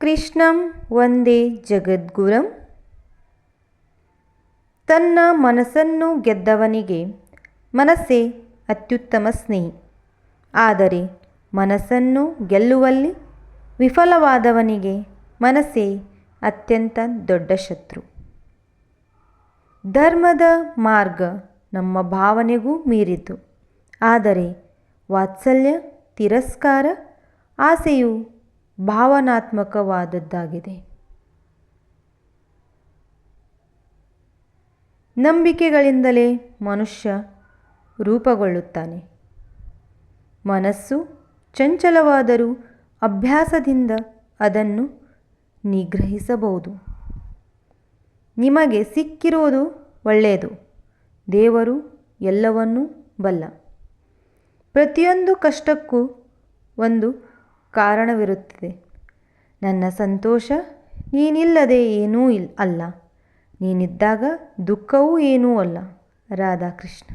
ಕೃಷ್ಣಂ ವಂದೇ ಜಗದ್ಗುರಂ. ತನ್ನ ಮನಸ್ಸನ್ನು ಗೆದ್ದವನಿಗೆ ಮನಸ್ಸೇ ಅತ್ಯುತ್ತಮ ಸ್ನೇಹಿ. ಆದರೆ ಮನಸ್ಸನ್ನು ಗೆಲ್ಲುವಲ್ಲಿ ವಿಫಲವಾದವನಿಗೆ ಮನಸ್ಸೇ ಅತ್ಯಂತ ದೊಡ್ಡ ಶತ್ರು. ಧರ್ಮದ ಮಾರ್ಗ ನಮ್ಮ ಭಾವನೆಗೂ ಮೀರಿತು. ಆದರೆ ವಾತ್ಸಲ್ಯ, ತಿರಸ್ಕಾರ, ಆಸೆಯು ಭಾವನಾತ್ಮಕವಾದದ್ದಾಗಿದೆ. ನಂಬಿಕೆಗಳಿಂದಲೇ ಮನುಷ್ಯ ರೂಪುಗೊಳ್ಳುತ್ತಾನೆ. ಮನಸ್ಸು ಚಂಚಲವಾದರೂ ಅಭ್ಯಾಸದಿಂದ ಅದನ್ನು ನಿಗ್ರಹಿಸಬಹುದು. ನಿಮಗೆ ಸಿಕ್ಕಿರುವುದು ಒಳ್ಳೆಯದು. ದೇವರು ಎಲ್ಲವನ್ನೂ ಬಲ್ಲ. ಪ್ರತಿಯೊಂದು ಕಷ್ಟಕ್ಕೂ ಒಂದು ಕಾರಣವಿರುತ್ತದೆ. ನನ್ನ ಸಂತೋಷ ನೀನಿಲ್ಲದೆ ಏನೂ ಅಲ್ಲ, ನೀನಿದ್ದಾಗ ದುಃಖವೂ ಏನೂ ಅಲ್ಲ. ರಾಧಾಕೃಷ್ಣ.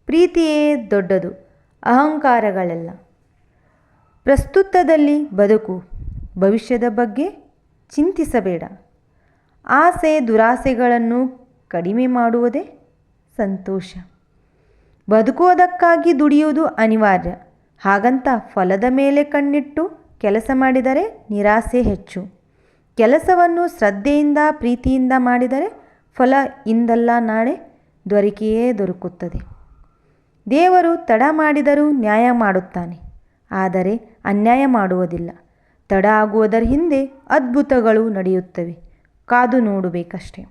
ಪ್ರೀತಿಯೇ ದೊಡ್ಡದು, ಅಹಂಕಾರಗಳೆಲ್ಲ. ಪ್ರಸ್ತುತದಲ್ಲಿ ಬದುಕು, ಭವಿಷ್ಯದ ಬಗ್ಗೆ ಚಿಂತಿಸಬೇಡ. ಆಸೆ ದುರಾಸೆಗಳನ್ನು ಕಡಿಮೆ ಮಾಡುವುದೇ ಸಂತೋಷ. ಬದುಕುವುದಕ್ಕಾಗಿ ದುಡಿಯುವುದು ಅನಿವಾರ್ಯ. ಹಾಗಂತ ಫಲದ ಮೇಲೆ ಕಣ್ಣಿಟ್ಟು ಕೆಲಸ ಮಾಡಿದರೆ ನಿರಾಸೆ ಹೆಚ್ಚು. ಕೆಲಸವನ್ನು ಶ್ರದ್ಧೆಯಿಂದ ಪ್ರೀತಿಯಿಂದ ಮಾಡಿದರೆ ಫಲ ಇಂದಲ್ಲ ನಾಳೆ ದೊರಕಿಯೇ ದೊರಕುತ್ತದೆ. ದೇವರು ತಡ ಮಾಡಿದರೂ ನ್ಯಾಯ ಮಾಡುತ್ತಾನೆ, ಆದರೆ ಅನ್ಯಾಯ ಮಾಡುವುದಿಲ್ಲ. ತಡ ಆಗುವುದರ ಹಿಂದೆ ಅದ್ಭುತಗಳು ನಡೆಯುತ್ತವೆ, ಕಾದು ನೋಡಬೇಕಷ್ಟೆ.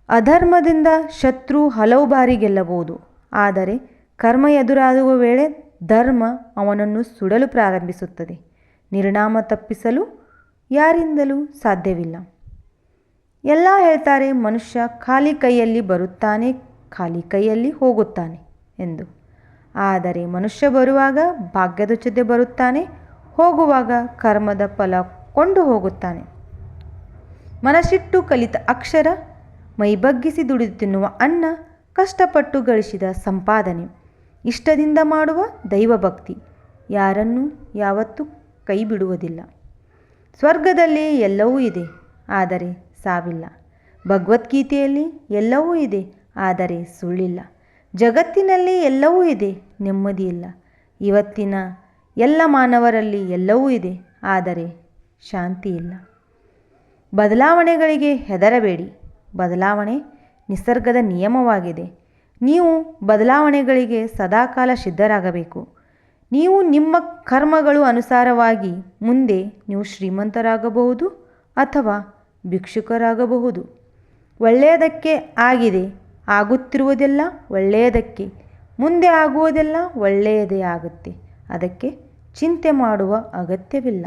ಅಧರ್ಮದಿಂದ ಶತ್ರು ಹಲವು ಬಾರಿ ಗೆಲ್ಲಬಹುದು, ಆದರೆ ಕರ್ಮ ಎದುರಾಗುವ ವೇಳೆ ಧರ್ಮ ಅವನನ್ನು ಸುಡಲು ಪ್ರಾರಂಭಿಸುತ್ತದೆ. ನಿರ್ನಾಮ ತಪ್ಪಿಸಲು ಯಾರಿಂದಲೂ ಸಾಧ್ಯವಿಲ್ಲ. ಎಲ್ಲ ಹೇಳ್ತಾರೆ ಮನುಷ್ಯ ಖಾಲಿ ಕೈಯಲ್ಲಿ ಬರುತ್ತಾನೆ, ಖಾಲಿ ಕೈಯಲ್ಲಿ ಹೋಗುತ್ತಾನೆ ಎಂದು. ಆದರೆ ಮನುಷ್ಯ ಬರುವಾಗ ಭಾಗ್ಯದ ಜೊತೆ ಬರುತ್ತಾನೆ, ಹೋಗುವಾಗ ಕರ್ಮದ ಫಲ ಕೊಂಡು ಹೋಗುತ್ತಾನೆ. ಮನಸ್ಸಿಟ್ಟು ಕಲಿತ ಅಕ್ಷರ, ಮೈಬಗ್ಗಿಸಿ ದುಡಿದು ತಿನ್ನುವ ಅನ್ನ, ಕಷ್ಟಪಟ್ಟು ಗಳಿಸಿದ ಸಂಪಾದನೆ, ಇಷ್ಟದಿಂದ ಮಾಡುವ ದೈವಭಕ್ತಿ ಯಾರನ್ನೂ ಯಾವತ್ತೂ ಕೈ ಬಿಡುವುದಿಲ್ಲ. ಸ್ವರ್ಗದಲ್ಲಿ ಎಲ್ಲವೂ ಇದೆ, ಆದರೆ ಸಾವಿಲ್ಲ. ಭಗವದ್ಗೀತೆಯಲ್ಲಿ ಎಲ್ಲವೂ ಇದೆ, ಆದರೆ ಸುಳ್ಳಿಲ್ಲ. ಜಗತ್ತಿನಲ್ಲಿ ಎಲ್ಲವೂ ಇದೆ, ನೆಮ್ಮದಿಯಿಲ್ಲ. ಇವತ್ತಿನ ಎಲ್ಲ ಮಾನವರಲ್ಲಿ ಎಲ್ಲವೂ ಇದೆ, ಆದರೆ ಶಾಂತಿ ಇಲ್ಲ. ಬದಲಾವಣೆಗಳಿಗೆ ಹೆದರಬೇಡಿ. ಬದಲಾವಣೆ ನಿಸರ್ಗದ ನಿಯಮವಾಗಿದೆ. ನೀವು ಬದಲಾವಣೆಗಳಿಗೆ ಸದಾಕಾಲ ಸಿದ್ಧರಾಗಬೇಕು. ನೀವು ನಿಮ್ಮ ಕರ್ಮಗಳು ಅನುಸಾರವಾಗಿ ಮುಂದೆ ನೀವು ಶ್ರೀಮಂತರಾಗಬಹುದು ಅಥವಾ ಭಿಕ್ಷುಕರಾಗಬಹುದು. ಒಳ್ಳೆಯದಕ್ಕೆ ಆಗಿದೆ, ಆಗುತ್ತಿರುವುದೆಲ್ಲ ಒಳ್ಳೆಯದಕ್ಕೆ, ಮುಂದೆ ಆಗುವುದೆಲ್ಲ ಒಳ್ಳೆಯದೇ ಆಗುತ್ತೆ. ಅದಕ್ಕೆ ಚಿಂತೆ ಮಾಡುವ ಅಗತ್ಯವಿಲ್ಲ.